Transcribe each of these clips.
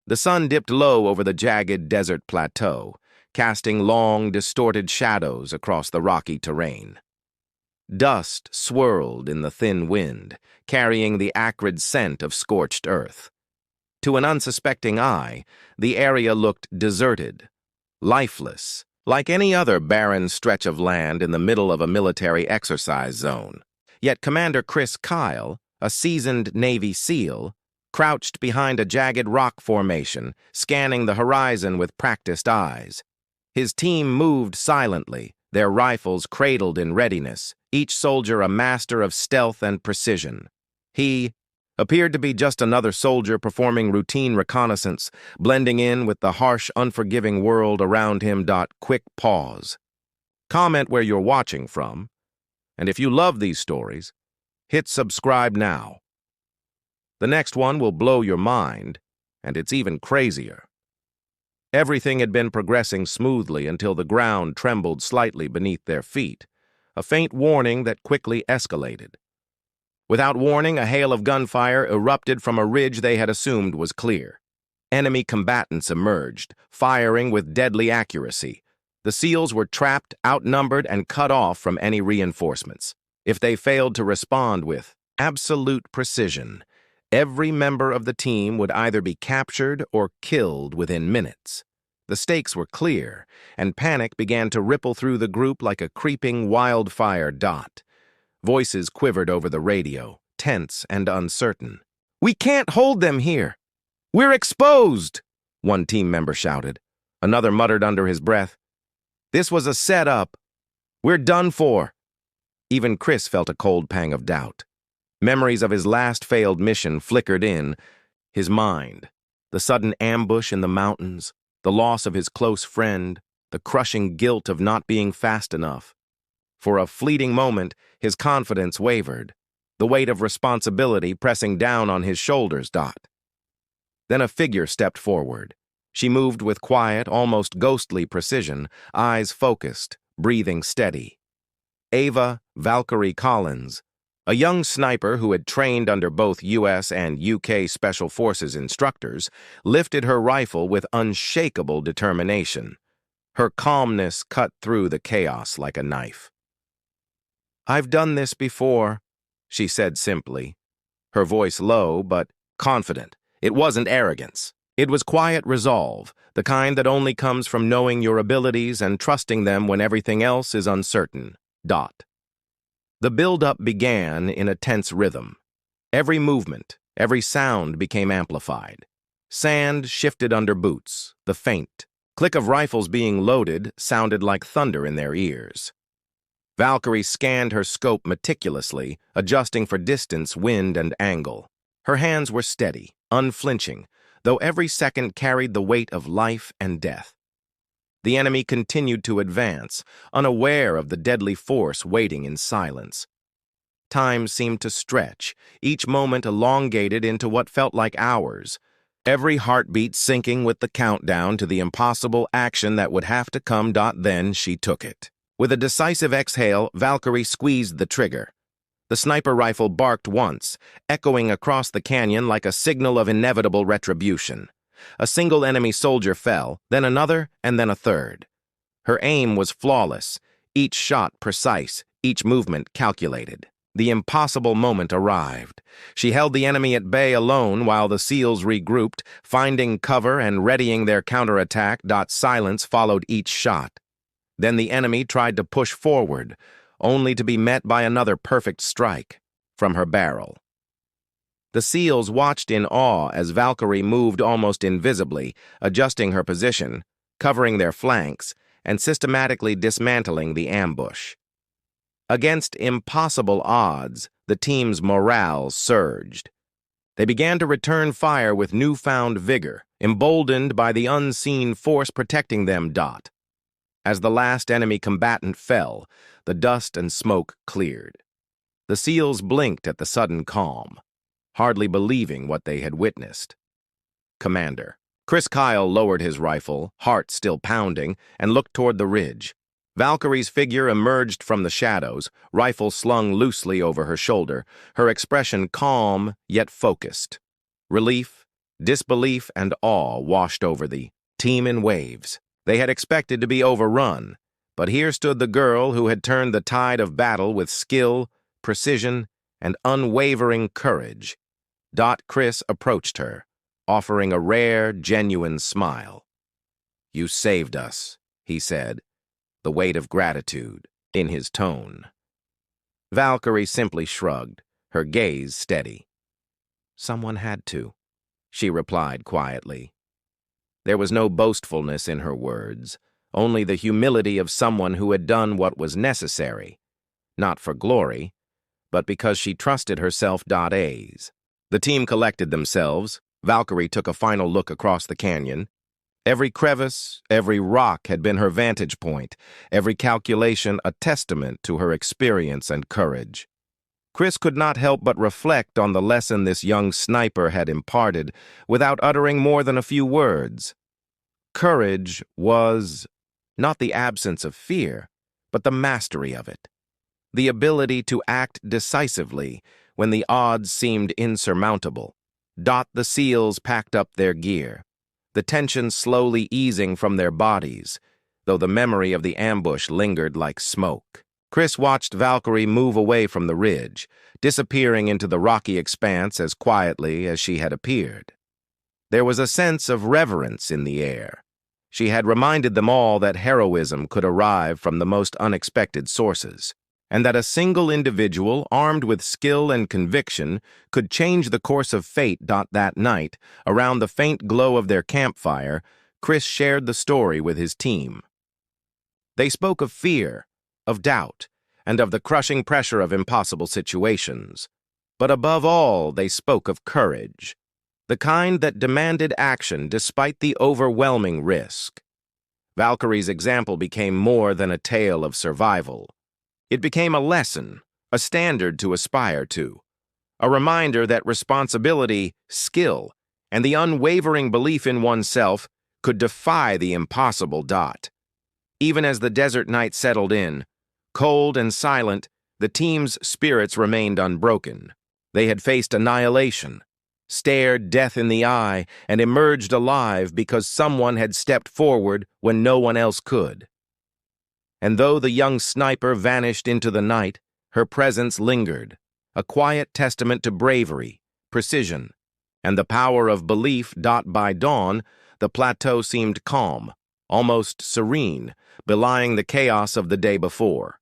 The sun dipped low over the jagged desert plateau, casting long, distorted shadows across the rocky terrain. Dust swirled in the thin wind, carrying the acrid scent of scorched earth. To an unsuspecting eye, the area looked deserted, lifeless, like any other barren stretch of land in the middle of a military exercise zone. Yet Commander Chris Kyle, a seasoned Navy SEAL, crouched behind a jagged rock formation, scanning the horizon with practiced eyes. His team moved silently, their rifles cradled in readiness, each soldier a master of stealth and precision. He appeared to be just another soldier performing routine reconnaissance, blending in with the harsh, unforgiving world around him. Quick pause. Comment where you're watching from, and if you love these stories, hit subscribe now. The next one will blow your mind, and it's even crazier. Everything had been progressing smoothly until the ground trembled slightly beneath their feet, a faint warning that quickly escalated. Without warning, a hail of gunfire erupted from a ridge they had assumed was clear. Enemy combatants emerged, firing with deadly accuracy. The SEALs were trapped, outnumbered, and cut off from any reinforcements. If they failed to respond with absolute precision, every member of the team would either be captured or killed within minutes. The stakes were clear, and panic began to ripple through the group like a creeping wildfire. Voices quivered over the radio, tense and uncertain. "We can't hold them here! We're exposed!" one team member shouted. Another muttered under his breath, "This was a setup. We're done for." Even Chris felt a cold pang of doubt. Memories of his last failed mission flickered in his mind. The sudden ambush in the mountains, the loss of his close friend, the crushing guilt of not being fast enough. For a fleeting moment, his confidence wavered, the weight of responsibility pressing down on his shoulders. Then a figure stepped forward. She moved with quiet, almost ghostly precision, eyes focused, breathing steady. Ava Valkyrie Collins, a young sniper who had trained under both U.S. and U.K. Special Forces instructors, lifted her rifle with unshakable determination. Her calmness cut through the chaos like a knife. "I've done this before," she said simply, her voice low but confident. It wasn't arrogance. It was quiet resolve, the kind that only comes from knowing your abilities and trusting them when everything else is uncertain. The build-up began in a tense rhythm. Every movement, every sound became amplified. Sand shifted under boots, the faint click of rifles being loaded sounded like thunder in their ears. Valkyrie scanned her scope meticulously, adjusting for distance, wind, and angle. Her hands were steady, unflinching, though every second carried the weight of life and death. The enemy continued to advance, unaware of the deadly force waiting in silence. Time seemed to stretch, each moment elongated into what felt like hours, every heartbeat syncing with the countdown to the impossible action that would have to come. Then she took it. With a decisive exhale, Valkyrie squeezed the trigger. The sniper rifle barked once, echoing across the canyon like a signal of inevitable retribution. A single enemy soldier fell, then another, and then a third. Her aim was flawless, each shot precise, each movement calculated. The impossible moment arrived. She held the enemy at bay alone while the SEALs regrouped, finding cover and readying their counterattack. Silence followed each shot. Then the enemy tried to push forward, only to be met by another perfect strike from her barrel. The SEALs watched in awe as Valkyrie moved almost invisibly, adjusting her position, covering their flanks, and systematically dismantling the ambush. Against impossible odds, the team's morale surged. They began to return fire with newfound vigor, emboldened by the unseen force protecting them. As the last enemy combatant fell, the dust and smoke cleared. The SEALs blinked at the sudden calm, hardly believing what they had witnessed. "Commander." Chris Kyle lowered his rifle, heart still pounding, and looked toward the ridge. Valkyrie's figure emerged from the shadows, rifle slung loosely over her shoulder, her expression calm yet focused. Relief, Disbelief and awe washed over the team in waves. They had expected to be overrun, but here stood the girl who had turned the tide of battle with skill, precision, and unwavering courage. Chris approached her, offering a rare, genuine smile. "You saved us," he said, the weight of gratitude in his tone. Valkyrie simply shrugged, her gaze steady. "Someone had to," she replied quietly. There was no boastfulness in her words, only the humility of someone who had done what was necessary, not for glory, but because she trusted herself. A's. The team collected themselves. Valkyrie took a final look across the canyon. Every crevice, every rock had been her vantage point, every calculation a testament to her experience and courage. Chris could not help but reflect on the lesson this young sniper had imparted without uttering more than a few words. Courage was not the absence of fear, but the mastery of it. The ability to act decisively when the odds seemed insurmountable. The SEALs packed up their gear, the tension slowly easing from their bodies, though the memory of the ambush lingered like smoke. Chris watched Valkyrie move away from the ridge, disappearing into the rocky expanse as quietly as she had appeared. There was a sense of reverence in the air. She had reminded them all that heroism could arrive from the most unexpected sources, and that a single individual armed with skill and conviction could change the course of fate. That night, around the faint glow of their campfire, Chris shared the story with his team. They spoke of fear, of doubt, and of the crushing pressure of impossible situations. But above all, they spoke of courage, the kind that demanded action despite the overwhelming risk. Valkyrie's example became more than a tale of survival. It became a lesson, a standard to aspire to, a reminder that responsibility, skill, and the unwavering belief in oneself could defy the impossible. Even as the desert night settled in, cold and silent, the team's spirits remained unbroken. They had faced annihilation, stared death in the eye, and emerged alive because someone had stepped forward when no one else could. And though the young sniper vanished into the night, her presence lingered, a quiet testament to bravery, precision, and the power of belief. By dawn, the plateau seemed calm, almost serene, belying the chaos of the day before.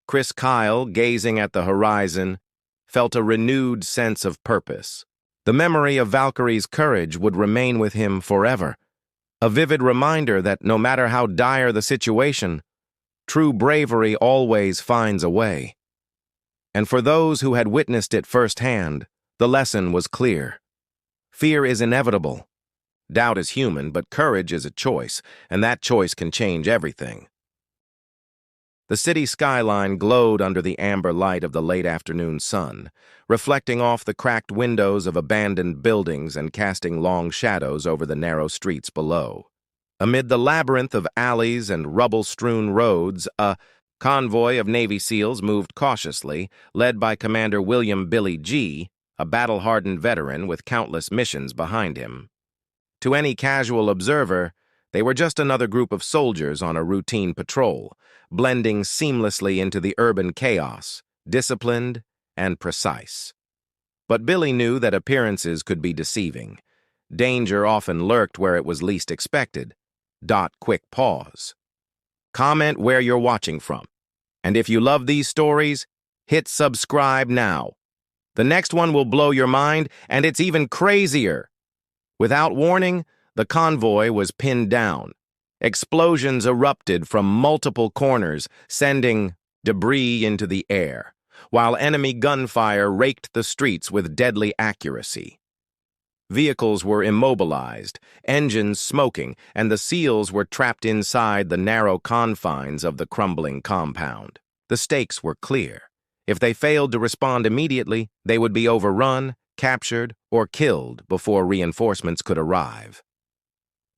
Chris Kyle, gazing at the horizon, felt a renewed sense of purpose. The memory of Valkyrie's courage would remain with him forever, a vivid reminder that no matter how dire the situation, true bravery always finds a way. And for those who had witnessed it firsthand, the lesson was clear. Fear is inevitable. Doubt is human, but courage is a choice, and that choice can change everything. The city skyline glowed under the amber light of the late afternoon sun, reflecting off the cracked windows of abandoned buildings and casting long shadows over the narrow streets below. Amid the labyrinth of alleys and rubble-strewn roads, a convoy of Navy SEALs moved cautiously, led by Commander William "Billy" G., a battle-hardened veteran with countless missions behind him. To any casual observer, they were just another group of soldiers on a routine patrol, blending seamlessly into the urban chaos, disciplined and precise. But Billy knew that appearances could be deceiving. Danger often lurked where it was least expected. Quick pause. Comment where you're watching from. And if you love these stories, hit subscribe now. The next one will blow your mind, and it's even crazier. Without warning, the convoy was pinned down. Explosions erupted from multiple corners, sending debris into the air, while enemy gunfire raked the streets with deadly accuracy. Vehicles were immobilized, engines smoking, and the SEALs were trapped inside the narrow confines of the crumbling compound. The stakes were clear. If they failed to respond immediately, they would be overrun, captured, or killed before reinforcements could arrive.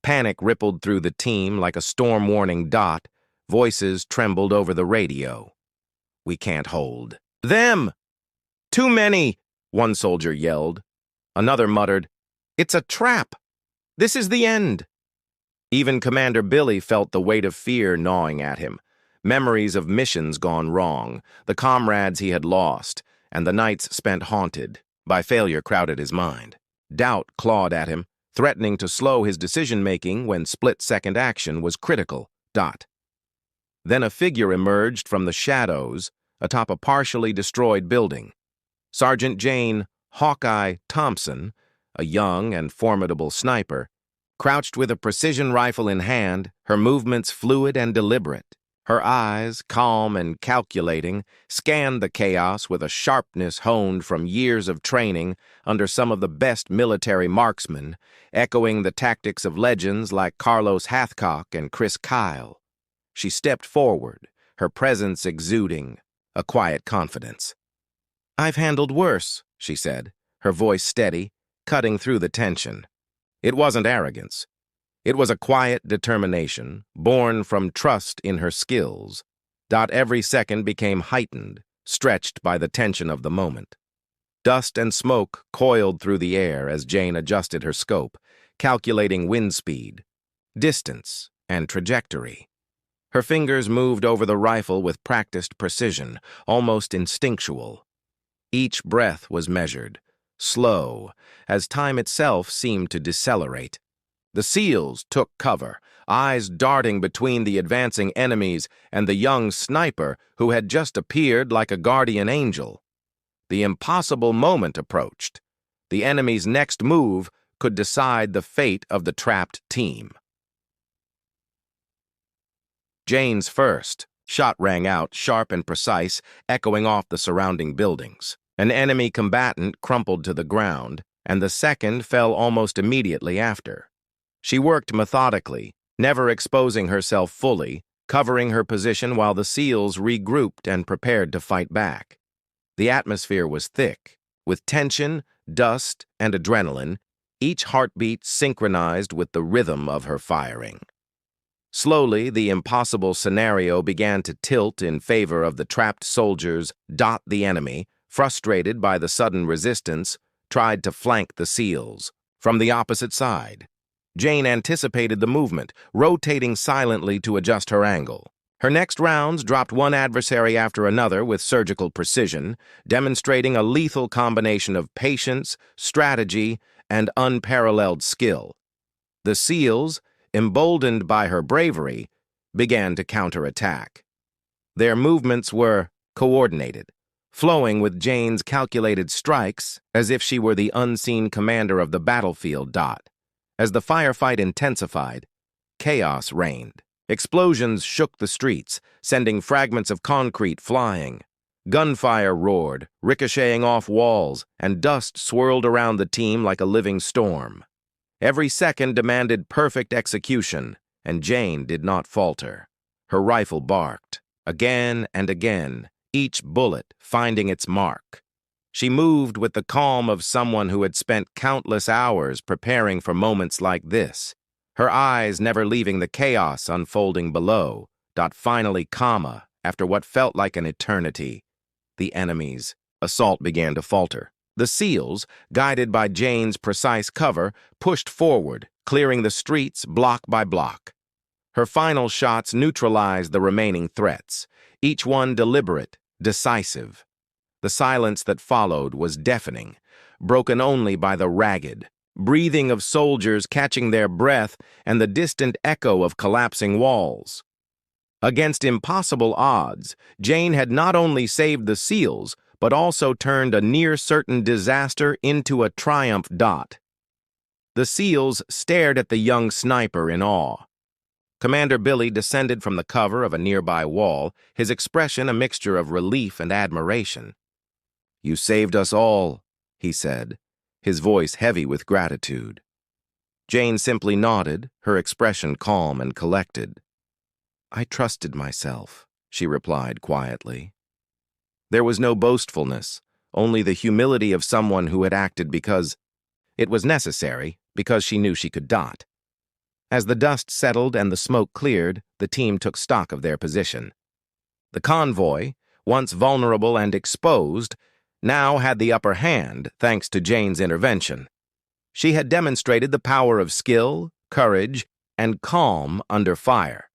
Panic rippled through the team like a storm warning. Voices trembled over the radio. "We can't hold them! Too many!" one soldier yelled. Another muttered, It's a trap! This is the end! Even Commander Billy felt the weight of fear gnawing at him. Memories of missions gone wrong, the comrades he had lost, and the nights spent haunted by failure crowded his mind. Doubt clawed at him, threatening to slow his decision-making when split-second action was critical. Then a figure emerged from the shadows atop a partially destroyed building. Sergeant Jane Hawkeye Thompson, a young and formidable sniper, crouched with a precision rifle in hand, her movements fluid and deliberate. Her eyes, calm and calculating, scanned the chaos with a sharpness honed from years of training under some of the best military marksmen, echoing the tactics of legends like Carlos Hathcock and Chris Kyle. She stepped forward, her presence exuding a quiet confidence. "I've handled worse," she said, her voice steady, cutting through the tension. It wasn't arrogance. It was a quiet determination, born from trust in her skills. Every second became heightened, stretched by the tension of the moment. Dust and smoke coiled through the air as Jane adjusted her scope, calculating wind speed, distance, and trajectory. Her fingers moved over the rifle with practiced precision, almost instinctual. Each breath was measured, slow, as time itself seemed to decelerate. The SEALs took cover, eyes darting between the advancing enemies and the young sniper who had just appeared like a guardian angel. The impossible moment approached. The enemy's next move could decide the fate of the trapped team. Jane's first shot rang out, sharp and precise, echoing off the surrounding buildings. An enemy combatant crumpled to the ground, and the second fell almost immediately after. She worked methodically, never exposing herself fully, covering her position while the SEALs regrouped and prepared to fight back. The atmosphere was thick, with tension, dust, and adrenaline, each heartbeat synchronized with the rhythm of her firing. Slowly, the impossible scenario began to tilt in favor of the trapped soldiers. The enemy, frustrated by the sudden resistance, tried to flank the SEALs from the opposite side. Jane anticipated the movement, rotating silently to adjust her angle. Her next rounds dropped one adversary after another with surgical precision, demonstrating a lethal combination of patience, strategy, and unparalleled skill. The SEALs, emboldened by her bravery, began to counterattack. Their movements were coordinated, flowing with Jane's calculated strikes as if she were the unseen commander of the battlefield. As the firefight intensified, chaos reigned. Explosions shook the streets, sending fragments of concrete flying. Gunfire roared, ricocheting off walls, and dust swirled around the team like a living storm. Every second demanded perfect execution, and Jane did not falter. Her rifle barked, again and again, each bullet finding its mark. She moved with the calm of someone who had spent countless hours preparing for moments like this, her eyes never leaving the chaos unfolding below. Finally, after what felt like an eternity, the enemy's assault began to falter. The SEALs, guided by Jane's precise cover, pushed forward, clearing the streets block by block. Her final shots neutralized the remaining threats, each one deliberate, decisive. The silence that followed was deafening, broken only by the ragged breathing of soldiers catching their breath and the distant echo of collapsing walls. Against impossible odds, Jane had not only saved the SEALs, but also turned a near-certain disaster into a triumph. The SEALs stared at the young sniper in awe. Commander Billy descended from the cover of a nearby wall, his expression a mixture of relief and admiration. "You saved us all," he said, his voice heavy with gratitude. Jane simply nodded, her expression calm and collected. "I trusted myself," she replied quietly. There was no boastfulness, only the humility of someone who had acted because it was necessary, because she knew she could. As the dust settled and the smoke cleared, the team took stock of their position. The convoy, once vulnerable and exposed, now had the upper hand thanks to Jane's intervention. She had demonstrated the power of skill, courage, and calm under fire.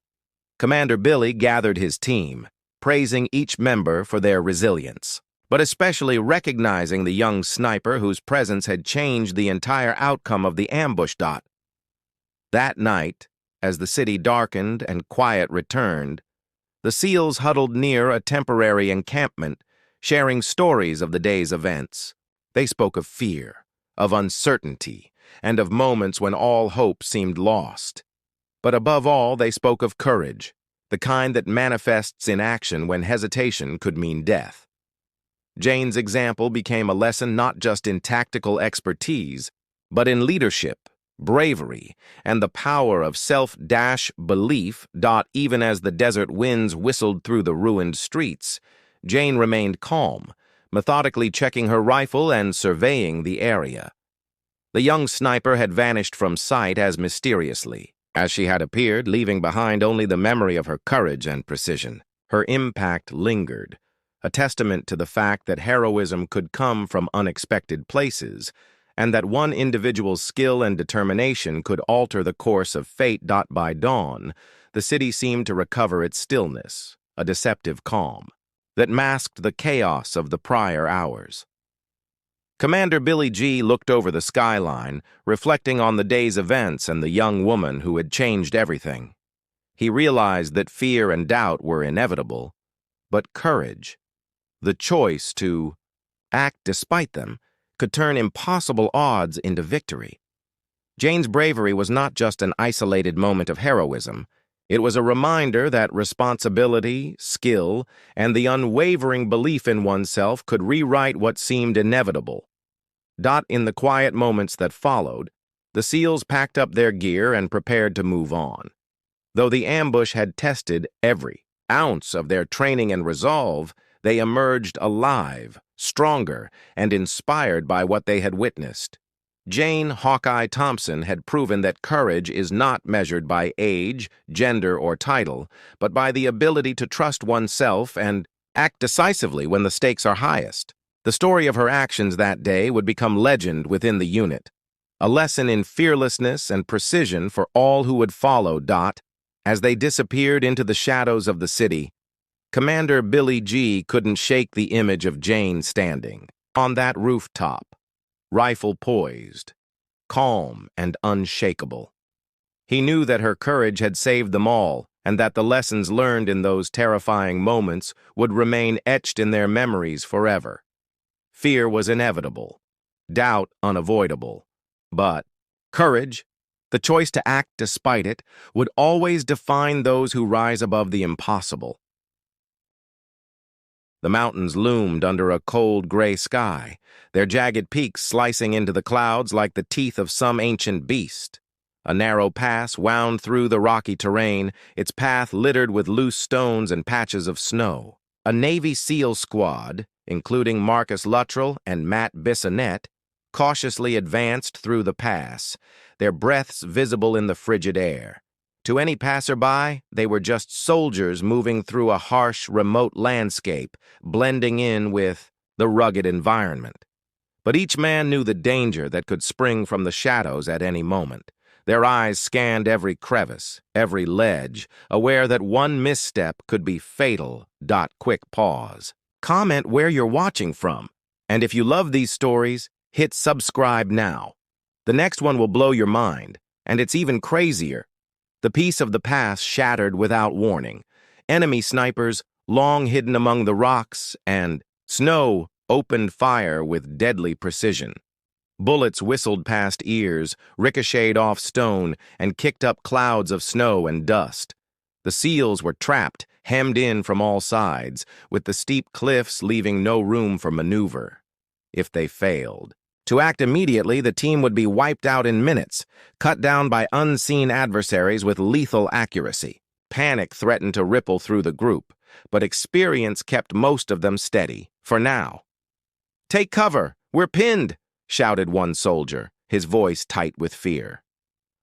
Commander Billy gathered his team, praising each member for their resilience, but especially recognizing the young sniper whose presence had changed the entire outcome of the ambush. That night, as the city darkened and quiet returned, the SEALs huddled near a temporary encampment, sharing stories of the day's events. They spoke of fear, of uncertainty, and of moments when all hope seemed lost. But above all, they spoke of courage, the kind that manifests in action when hesitation could mean death. Jane's example became a lesson not just in tactical expertise, but in leadership, bravery, and the power of self-belief. Even as the desert winds whistled through the ruined streets, Jane remained calm, methodically checking her rifle and surveying the area. The young sniper had vanished from sight as mysteriously as she had appeared, leaving behind only the memory of her courage and precision. Her impact lingered, a testament to the fact that heroism could come from unexpected places, and that one individual's skill and determination could alter the course of fate. By dawn, the city seemed to recover its stillness, a deceptive calm that masked the chaos of the prior hours. Commander Billy G. looked over the skyline, reflecting on the day's events and the young woman who had changed everything. He realized that fear and doubt were inevitable, but courage, the choice to act despite them, could turn impossible odds into victory. Jane's bravery was not just an isolated moment of heroism. It was a reminder that responsibility, skill, and the unwavering belief in oneself could rewrite what seemed inevitable. In the quiet moments that followed, the SEALs packed up their gear and prepared to move on. Though the ambush had tested every ounce of their training and resolve, they emerged alive, stronger, and inspired by what they had witnessed. Jane Hawkeye Thompson had proven that courage is not measured by age, gender, or title, but by the ability to trust oneself and act decisively when the stakes are highest. The story of her actions that day would become legend within the unit, a lesson in fearlessness and precision for all who would follow. As they disappeared into the shadows of the city, Commander Billy G. couldn't shake the image of Jane standing on that rooftop, rifle poised, calm and unshakable. He knew that her courage had saved them all, and that the lessons learned in those terrifying moments would remain etched in their memories forever. Fear was inevitable, doubt unavoidable, but courage, the choice to act despite it, would always define those who rise above the impossible. The mountains loomed under a cold gray sky, their jagged peaks slicing into the clouds like the teeth of some ancient beast. A narrow pass wound through the rocky terrain, its path littered with loose stones and patches of snow. A Navy SEAL squad, including Marcus Luttrell and Matt Bissonette, cautiously advanced through the pass, their breaths visible in the frigid air. To any passerby, they were just soldiers moving through a harsh, remote landscape, blending in with the rugged environment. But each man knew the danger that could spring from the shadows at any moment. Their eyes scanned every crevice, every ledge, aware that one misstep could be fatal. Quick pause. Comment where you're watching from. And if you love these stories, hit subscribe now. The next one will blow your mind, and it's even crazier. The peace of the pass shattered without warning. Enemy snipers, long hidden among the rocks, and snow opened fire with deadly precision. Bullets whistled past ears, ricocheted off stone, and kicked up clouds of snow and dust. The SEALs were trapped, hemmed in from all sides, with the steep cliffs leaving no room for maneuver. If they failed to act immediately, the team would be wiped out in minutes, cut down by unseen adversaries with lethal accuracy. Panic threatened to ripple through the group, but experience kept most of them steady, for now. "Take cover! We're pinned!" shouted one soldier, his voice tight with fear.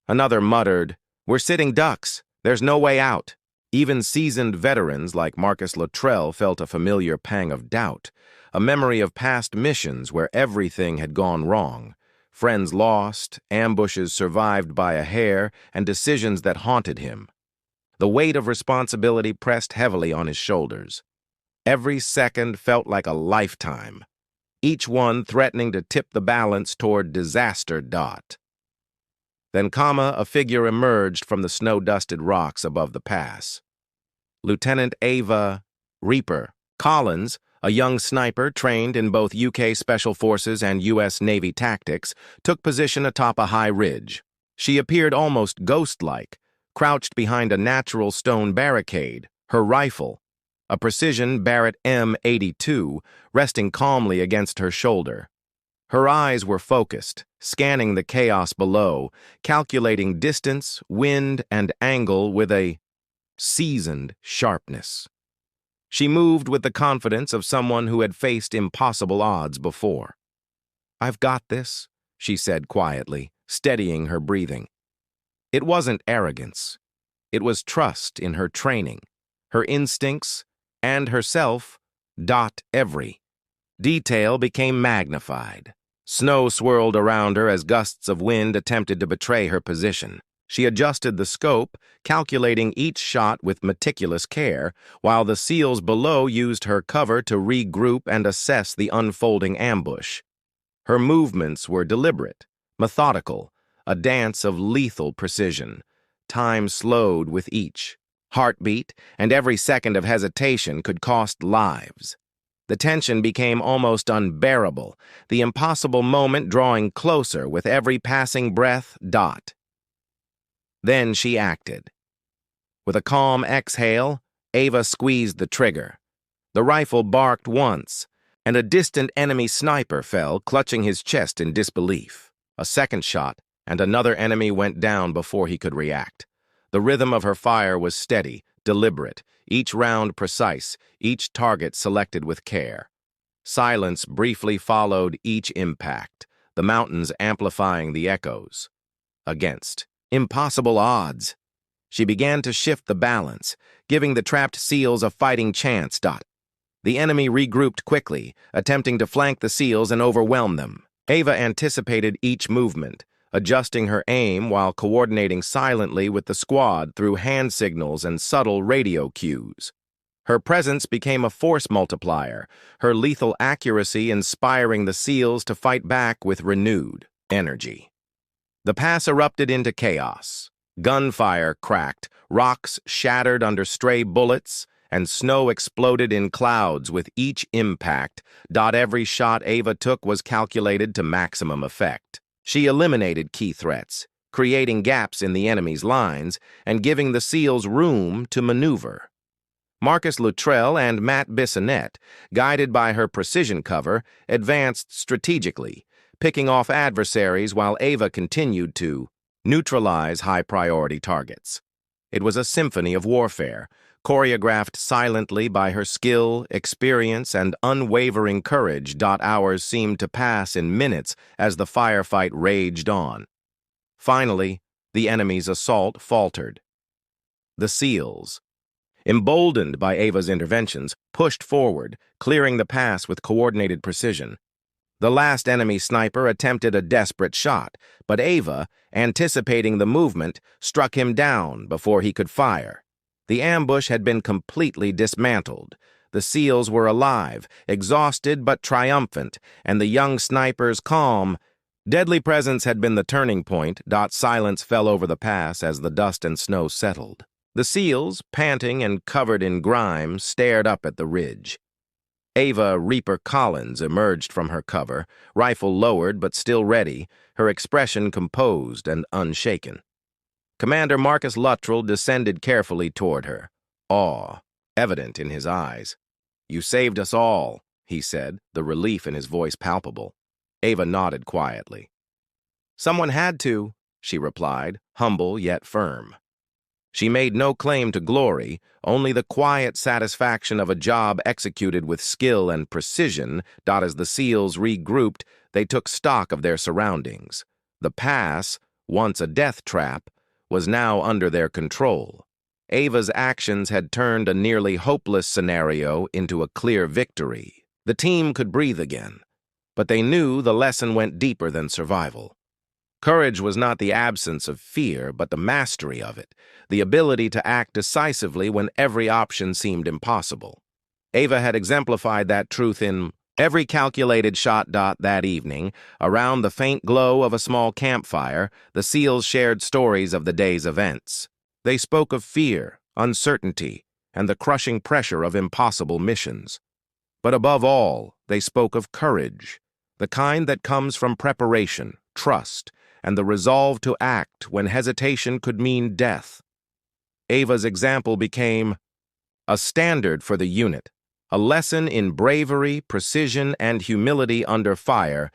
Another muttered, "We're sitting ducks. There's no way out." Even seasoned veterans like Marcus Luttrell felt a familiar pang of doubt, a memory of past missions where everything had gone wrong. Friends lost, ambushes survived by a hair, and decisions that haunted him. The weight of responsibility pressed heavily on his shoulders. Every second felt like a lifetime, each one threatening to tip the balance toward disaster. Then, a figure emerged from the snow-dusted rocks above the pass. Lieutenant Ava Reaper Collins, a young sniper trained in both UK Special Forces and US Navy tactics, took position atop a high ridge. She appeared almost ghost-like, crouched behind a natural stone barricade, her rifle, a precision Barrett M82, resting calmly against her shoulder. Her eyes were focused, scanning the chaos below, calculating distance, wind, and angle with a seasoned sharpness. She moved with the confidence of someone who had faced impossible odds before. "I've got this," she said quietly, steadying her breathing. It wasn't arrogance. It was trust in her training, her instincts, and herself. Every detail became magnified. Snow swirled around her as gusts of wind attempted to betray her position. She adjusted the scope, calculating each shot with meticulous care, while the SEALs below used her cover to regroup and assess the unfolding ambush. Her movements were deliberate, methodical, a dance of lethal precision. Time slowed with each heartbeat, and every second of hesitation could cost lives. The tension became almost unbearable, the impossible moment drawing closer with every passing breath. Then she acted. With a calm exhale, Ava squeezed the trigger. The rifle barked once, and a distant enemy sniper fell, clutching his chest in disbelief. A second shot, and another enemy went down before he could react. The rhythm of her fire was steady, deliberate, each round precise, each target selected with care. Silence briefly followed each impact, the mountains amplifying the echoes. Against impossible odds, she began to shift the balance, giving the trapped SEALs a fighting chance. The enemy regrouped quickly, attempting to flank the SEALs and overwhelm them. Ava anticipated each movement, adjusting her aim while coordinating silently with the squad through hand signals and subtle radio cues. Her presence became a force multiplier, her lethal accuracy inspiring the SEALs to fight back with renewed energy. The pass erupted into chaos. Gunfire cracked, rocks shattered under stray bullets, and snow exploded in clouds with each impact. Every shot Ava took was calculated to maximum effect. She eliminated key threats, creating gaps in the enemy's lines and giving the SEALs room to maneuver. Marcus Luttrell and Matt Bissonette, guided by her precision cover, advanced strategically, picking off adversaries while Ava continued to neutralize high-priority targets. It was a symphony of warfare, choreographed silently by her skill, experience, and unwavering courage. Hours seemed to pass in minutes as the firefight raged on. Finally, the enemy's assault faltered. The SEALs, emboldened by Ava's interventions, pushed forward, clearing the pass with coordinated precision. The last enemy sniper attempted a desperate shot, but Ava, anticipating the movement, struck him down before he could fire. The ambush had been completely dismantled. The SEALs were alive, exhausted but triumphant, and the young sniper's calm, deadly presence had been the turning point. Silence fell over the pass as the dust and snow settled. The SEALs, panting and covered in grime, stared up at the ridge. Ava Reaper Collins emerged from her cover, rifle lowered but still ready, her expression composed and unshaken. Commander Marcus Luttrell descended carefully toward her, awe evident in his eyes. "You saved us all," he said, the relief in his voice palpable. Ava nodded quietly. "Someone had to," she replied, humble yet firm. She made no claim to glory, only the quiet satisfaction of a job executed with skill and precision. As the SEALs regrouped, they took stock of their surroundings. The pass, once a death trap, was now under their control. Ava's actions had turned a nearly hopeless scenario into a clear victory. The team could breathe again. but they knew the lesson went deeper than survival. Courage was not the absence of fear, but the mastery of it, the ability to act decisively when every option seemed impossible. Ava had exemplified that truth in every calculated shot. That evening, around the faint glow of a small campfire, the SEALs shared stories of the day's events. They spoke of fear, uncertainty, and the crushing pressure of impossible missions. But above all, they spoke of courage, the kind that comes from preparation, trust, and the resolve to act when hesitation could mean death. Ava's example became a standard for the unit, a lesson in bravery, precision, and humility under fire.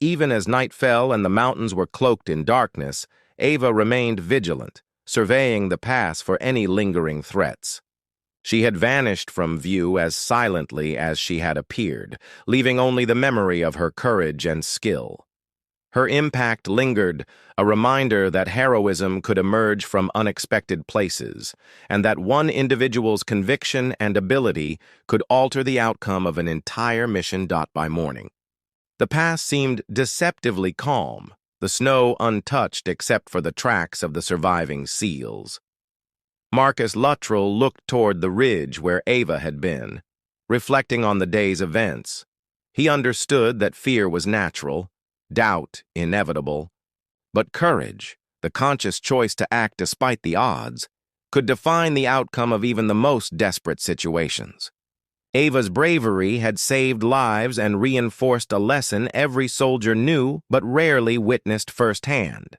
Even as night fell and the mountains were cloaked in darkness, Ava remained vigilant, surveying the pass for any lingering threats. She had vanished from view as silently as she had appeared, leaving only the memory of her courage and skill. Her impact lingered, a reminder that heroism could emerge from unexpected places, and that one individual's conviction and ability could alter the outcome of an entire mission. By morning, the pass seemed deceptively calm, the snow untouched except for the tracks of the surviving SEALs. Marcus Luttrell looked toward the ridge where Ava had been, reflecting on the day's events. He understood that fear was natural, doubt inevitable, but courage, the conscious choice to act despite the odds, could define the outcome of even the most desperate situations. Ava's bravery had saved lives and reinforced a lesson every soldier knew but rarely witnessed firsthand.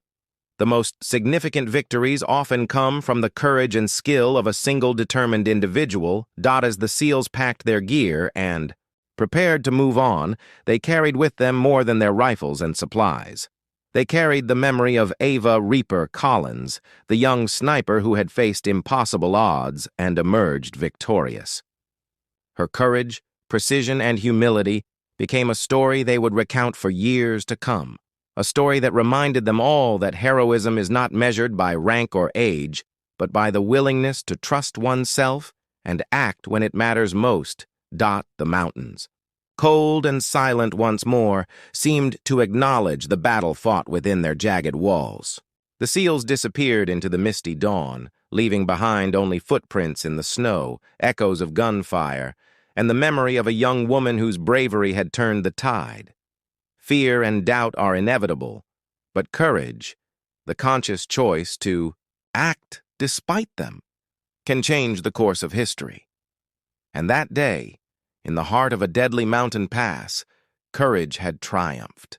The most significant victories often come from the courage and skill of a single determined individual. As the SEALs packed their gear and, prepared to move on, they carried with them more than their rifles and supplies. They carried the memory of Ava Reaper Collins, the young sniper who had faced impossible odds and emerged victorious. Her courage, precision, and humility became a story they would recount for years to come, a story that reminded them all that heroism is not measured by rank or age, but by the willingness to trust oneself and act when it matters most. The mountains, cold and silent once more, seemed to acknowledge the battle fought within their jagged walls. The SEALs disappeared into the misty dawn, leaving behind only footprints in the snow, echoes of gunfire, and the memory of a young woman whose bravery had turned the tide. Fear and doubt are inevitable, but courage, the conscious choice to act despite them, can change the course of history. And that day, in the heart of a deadly mountain pass, courage had triumphed.